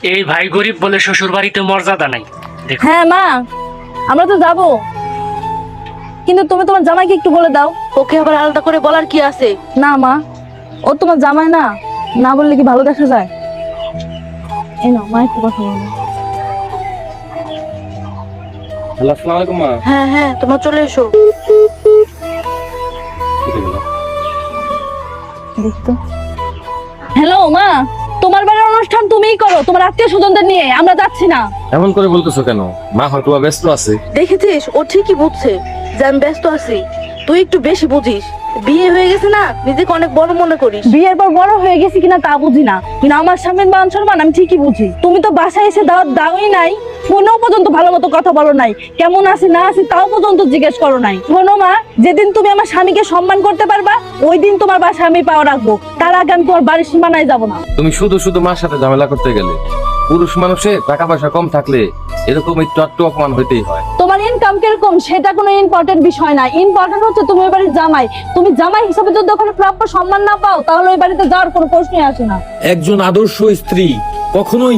এই ভাই গরিব বলে শ্বশুর বাড়িতে মর্যাদা নাই। হ্যাঁ মা, আমরা তো যাবো, কিন্তু তুমি তোমার জামাইকে একটু বলে দাও। ওকে আবার আলাদা করে বলার কি আছে? না মা, ও তোমার জামাই না, না বললে কি ভালো দেখা যায়? এই নাও মা, একটু কথা বলো। হ্যালো, আসসালামু আলাইকুম মা। হ্যাঁ হ্যাঁ, তোমরা চলে এসো। দেখতো। হ্যালো মা, তোমার বাড়ির অনুষ্ঠান তুমিই করো, তোমার আত্মীয় স্বজনদের নিয়ে, আমরা যাচ্ছি না। এমন করে বলতেছো কেন? মা হয়তো ব্যস্ত আছে। দেখেছিস, ও ঠিকই বুঝছে যে আমি ব্যস্ত আছি। তুই একটু বেশি বুঝিস। বিয়ে হয়ে গেছে না, নিজেকে অনেক বড় মনে করিস। বিয়ের পর বড় হয়ে গেছি কিনা তা বুঝি না, কিন্তু আমার স্বামীর মান সম্মান আমি ঠিকই বুঝি। তুমি তো বাসায় এসে দাওয়াত দাওই নাই, ফোনেও পর্যন্ত ভালো মতো কথা বলো নাই, কেমন আছি না আছি তাও পর্যন্ত জিজ্ঞেস করো নাই। শোনো মা, যেদিন তুমি আমার স্বামীকে সম্মান করতে পারবা ওই দিন তোমার বাসায় আমি পাওয়া রাখবো, তার আগে আমি তোমার বাড়ির সীমানায় যাবো না। তুমি শুধু শুধু মার সাথে ঝামেলা করতে গেলে। পুরুষ মানুষের টাকা পয়সা কম থাকলে এরকম একটু অপমান হইতেই হয়। তোমার ইনকাম কিরকম সেটা কোনো ইম্পর্টেন্ট বিষয় না, ইম্পর্টেন্ট হচ্ছে তুমি ওই বাড়ির জামাই। তুমি জামাই হিসেবে যদি ওখানে প্রাপ্য সম্মান না পাও তাহলে ওই বাড়িতে যাওয়ার কোনো প্রশ্নই আসে না। একজন আদর্শ স্ত্রী কখনোই